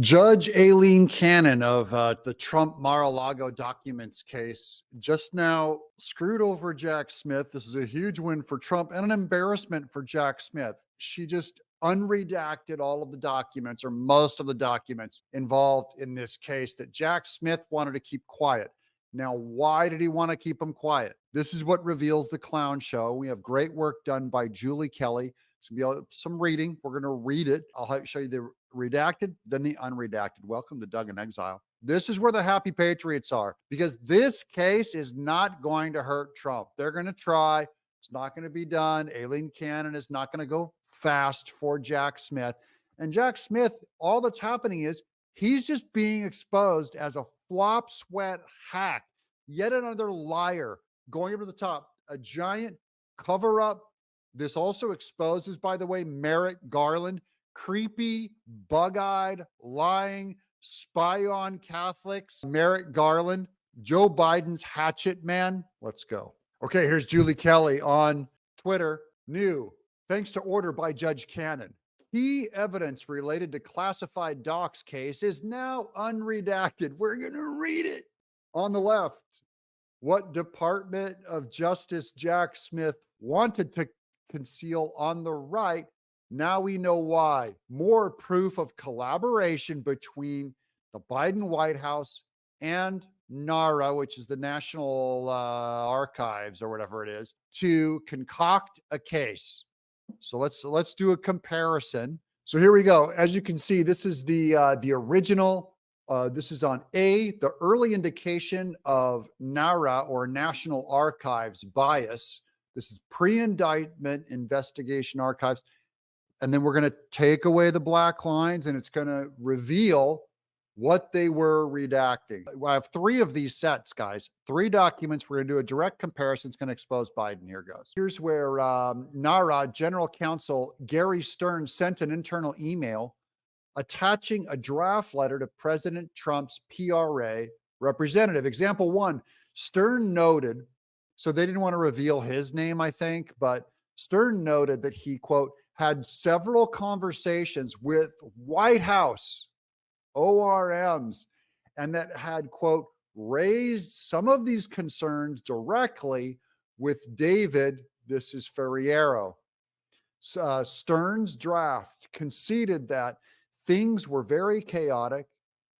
Judge Aileen Cannon of the Trump Mar-a-Lago documents case just now screwed over Jack Smith. This is a huge win for Trump and an embarrassment for Jack Smith. She just unredacted all of the documents or most of the documents involved in this case that Jack Smith wanted to keep quiet. Now, why did he want to keep them quiet? This is what reveals the clown show. We have great work done by Julie Kelly. It's going to be some reading. We're going to read it. I'll show you the redacted, then the unredacted. Welcome to Doug in Exile. This is where the happy patriots are, because this case is not going to hurt Trump. They're going to try. It's not going to be done. Aileen Cannon is not going to go fast for Jack Smith. And Jack Smith, all that's happening is he's just being exposed as a flop sweat hack, yet another liar going up to the top, a giant cover up. This also exposes, by the way, Merrick Garland, creepy, bug-eyed, lying, spy on Catholics. Merrick Garland, Joe Biden's hatchet man. Let's go. Okay, here's Julie Kelly on Twitter. New, thanks to order by Judge Cannon. Key evidence related to classified docs case is now unredacted. We're going to read it. On the left, what Department of Justice Jack Smith wanted to conceal. On the right, now we know why. More proof of collaboration between the Biden White House and NARA, which is the National Archives or whatever it is, to concoct a case. So let's do a comparison. So here we go. As you can see, this is the original. This is on A, the early indication of NARA or National Archives bias. This is pre-indictment investigation archives. And then we're going to take away the black lines and it's going to reveal what they were redacting. I have 3 of these sets, guys. 3 documents. We're going to do a direct comparison. It's going to expose Biden. Here goes. Here's where NARA General Counsel Gary Stern sent an internal email attaching a draft letter to President Trump's PRA representative. Example 1, Stern noted, so they didn't want to reveal his name, I think, but Stern noted that he, quote, had several conversations with White House ORMs and that had, quote, raised some of these concerns directly with David, this is Ferriero. Stern's draft conceded that things were very chaotic,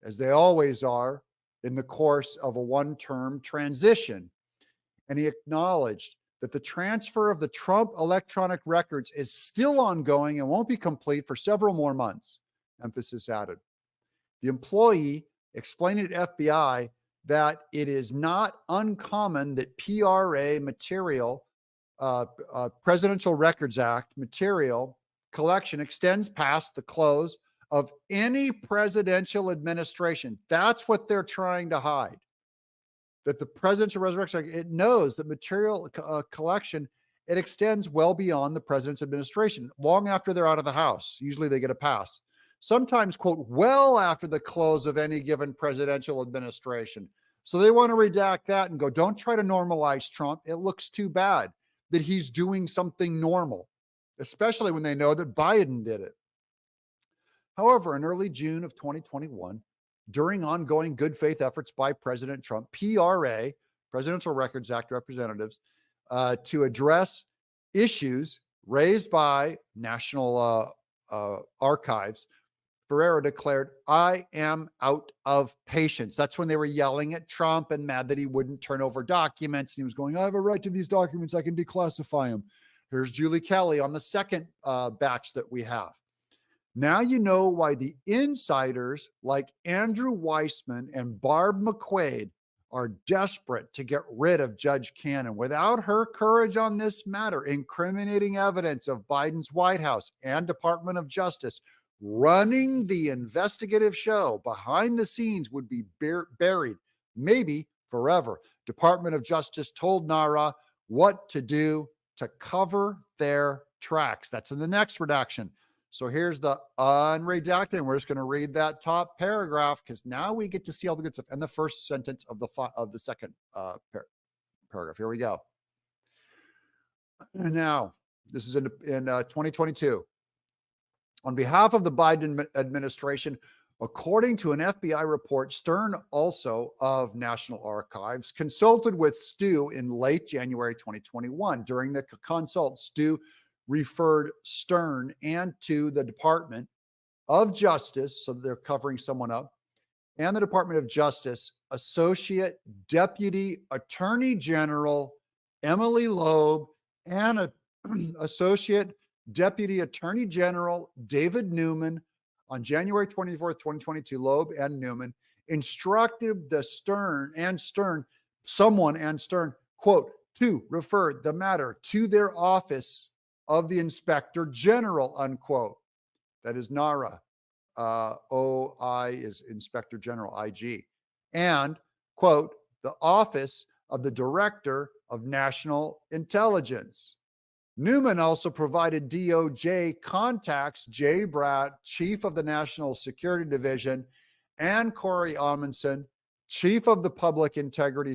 as they always are, in the course of a one-term transition. And he acknowledged that the transfer of the Trump electronic records is still ongoing and won't be complete for several more months, emphasis added. The employee explained to FBI that it is not uncommon that PRA material, Presidential Records Act material collection extends past the close of any presidential administration. That's what they're trying to hide. That the Presidential Resurrection Act, it knows that material collection, it extends well beyond the president's administration, long after they're out of the House. Usually they get a pass. Sometimes, quote, well after the close of any given presidential administration. So they want to redact that and go, don't try to normalize Trump. It looks too bad that he's doing something normal, especially when they know that Biden did it. However, in early June of 2021, during ongoing good faith efforts by President Trump, PRA, Presidential Records Act representatives, to address issues raised by National Archives, Ferrero declared, I am out of patience. That's when they were yelling at Trump and mad that he wouldn't turn over documents. And he was going, I have a right to these documents. I can declassify them. Here's Julie Kelly on the second batch that we have. Now you know why the insiders like Andrew Weissman and Barb McQuaid are desperate to get rid of Judge Cannon. Without her courage on this matter, incriminating evidence of Biden's White House and Department of Justice running the investigative show behind the scenes would be buried, maybe forever. Department of Justice told NARA what to do to cover their tracks. That's in the next redaction. So here's the unredacted, and we're just going to read that top paragraph because now we get to see all the good stuff. And the first sentence of the second paragraph. Here we go. Now, this is in 2022. On behalf of the Biden administration, According to an FBI report, Stern, also of National Archives, consulted with Stu in late January 2021. During the consult, Stu referred Stern and to the Department of Justice, so they're covering someone up, and the Department of Justice Associate Deputy Attorney General Emily Loeb and Associate Deputy Attorney General David Newman on January 24th, 2022. Loeb and Newman instructed the Stern, quote, to refer the matter to their office of the Inspector General, unquote. That is NARA. OI is Inspector General, IG. And, quote, the office of the Director of National Intelligence. Newman also provided DOJ contacts Jay Bratt, Chief of the National Security Division, and Corey Amundsen, Chief of the Public Integrity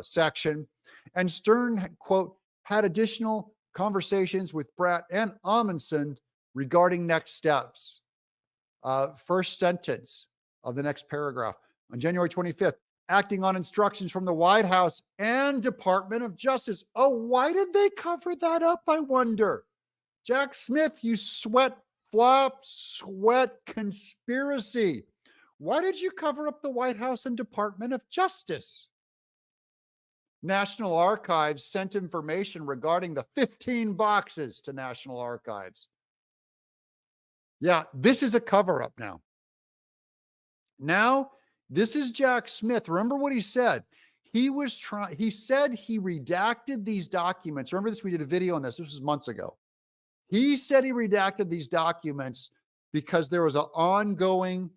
Section. And Stern, quote, had additional conversations with Bratt and Amundsen regarding next steps. First sentence of the next paragraph. On January 25th, acting on instructions from the White House and Department of Justice. Oh, why did they cover that up, I wonder? Jack Smith, you sweat conspiracy. Why did you cover up the White House and Department of Justice? National Archives sent information regarding the 15 boxes to National Archives. Yeah, this is a cover-up now. Now, this is Jack Smith. Remember what he said? He said he redacted these documents. Remember this? We did a video on this. This was months ago. He said he redacted these documents because there was an ongoing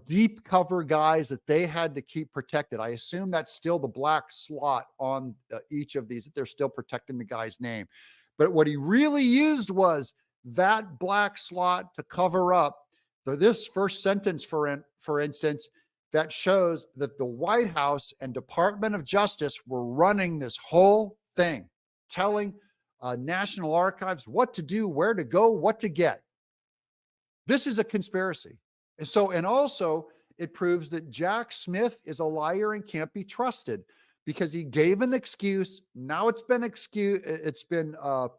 deep cover guys that they had to keep protected. I assume that's still the black slot on each of these, that they're still protecting the guy's name. But what he really used was that black slot to cover up this first sentence, for instance, that shows that the White House and Department of Justice were running this whole thing, telling National Archives what to do, where to go, what to get. This is a conspiracy. And also it proves that Jack Smith is a liar and can't be trusted because he gave an excuse. Now it's been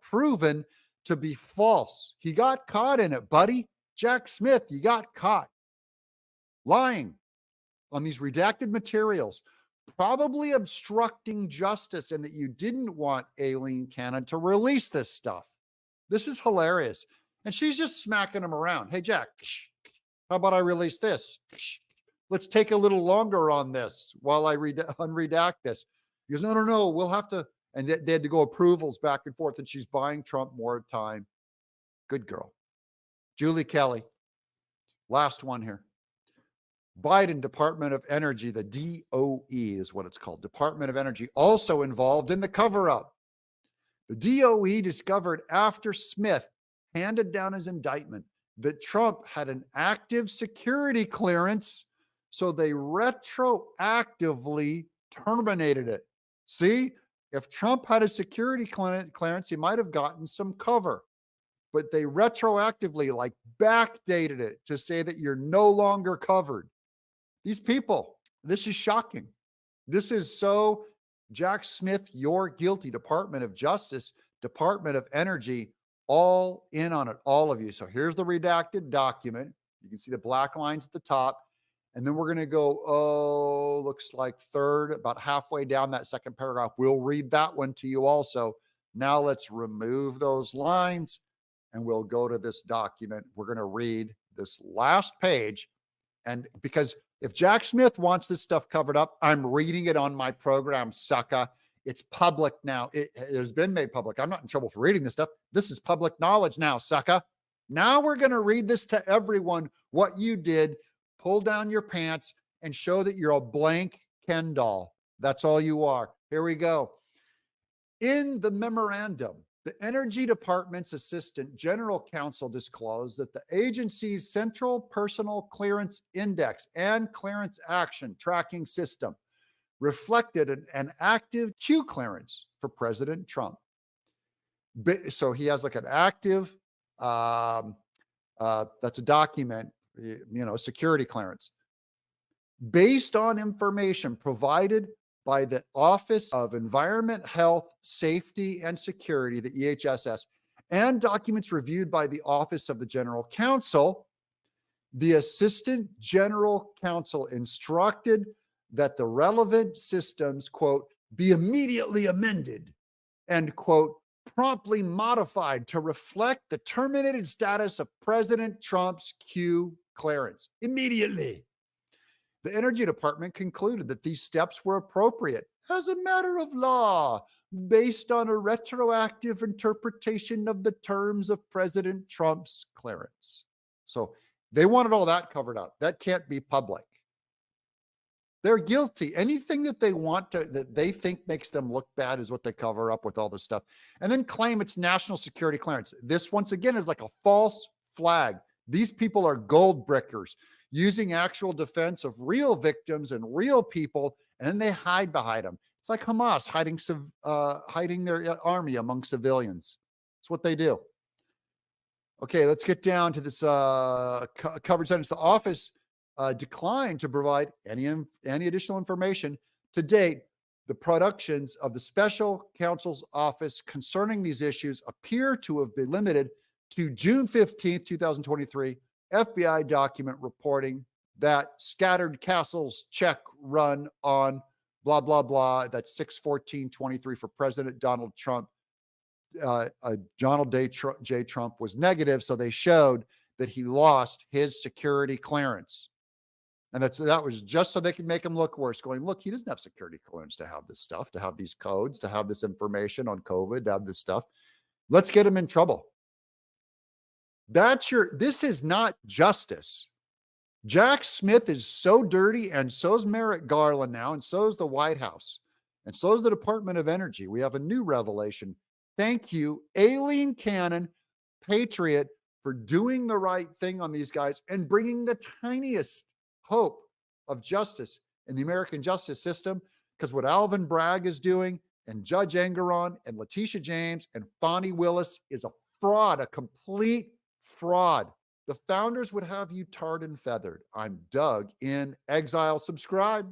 proven to be false. He got caught in it, buddy. Jack Smith, you got caught lying on these redacted materials, probably obstructing justice, and that you didn't want Aileen Cannon to release this stuff. This is hilarious. And she's just smacking him around. Hey, Jack, how about I release this? Let's take a little longer on this while I unredact this. He goes, no, we'll have to. And they had to go approvals back and forth, and she's buying Trump more time. Good girl. Julie Kelly. Last one here. Biden Department of Energy, the DOE is what it's called, Department of Energy, also involved in the cover-up. The DOE discovered after Smith handed down his indictment that Trump had an active security clearance, so they retroactively terminated it. See, if Trump had a security clearance, he might have gotten some cover, but they retroactively backdated it to say that you're no longer covered. These people, this is shocking. This is so Jack Smith, you're guilty. Department of Justice, Department of Energy, all in on it, all of you. So here's the redacted document. You can see the black lines at the top. And then we're going to go, looks like third, about halfway down that second paragraph. We'll read that one to you also. Now let's remove those lines and we'll go to this document. We're going to read this last page. And because if Jack Smith wants this stuff covered up, I'm reading it on my program, sucker. It's public now. It has been made public. I'm not in trouble for reading this stuff. This is public knowledge now, sucker. Now we're going to read this to everyone, what you did. Pull down your pants and show that you're a blank Ken doll. That's all you are. Here we go. In the memorandum, the Energy Department's Assistant General Counsel disclosed that the agency's Central Personal Clearance Index and Clearance Action Tracking System reflected an active Q clearance for President Trump. So he has an active, that's a document. security clearance based on information provided by the Office of Environment, Health, Safety, and Security, the EHSS, and documents reviewed by the Office of the General Counsel. The Assistant General Counsel instructed that the relevant systems, quote, be immediately amended and, quote, promptly modified to reflect the terminated status of President Trump's Q clearance immediately. The Energy Department concluded that these steps were appropriate as a matter of law based on a retroactive interpretation of the terms of President Trump's clearance. So they wanted all that covered up. That can't be public. They're guilty. Anything that they want to, that they think makes them look bad is what they cover up with all this stuff. And then claim it's national security clearance. This, once again, is like a false flag. These people are gold brickers using actual defense of real victims and real people, and then they hide behind them. It's like Hamas hiding their army among civilians. That's what they do. Okay, let's get down to this covered sentence. The office declined to provide any additional information. To date, the productions of the special counsel's office concerning these issues appear to have been limited to June 15th, 2023, FBI document reporting that scattered castles check run on blah, blah, blah. That's 6/14/23 for President Donald Trump. Donald J. Trump was negative, so they showed that he lost his security clearance. And that was just so they could make him look worse, going, look, he doesn't have security clearance to have this stuff, to have these codes, to have this information on COVID, to have this stuff. Let's get him in trouble. This is not justice. Jack Smith is so dirty, and so is Merrick Garland now, and so is the White House, and so is the Department of Energy. We have a new revelation. Thank you, Aileen Cannon, patriot, for doing the right thing on these guys and bringing the tiniest hope of justice in the American justice system. Because what Alvin Bragg is doing, and Judge Engeron, and Letitia James, and Fonnie Willis is a fraud, a complete fraud. The founders would have you tarred and feathered. I'm Doug in exile. Subscribe.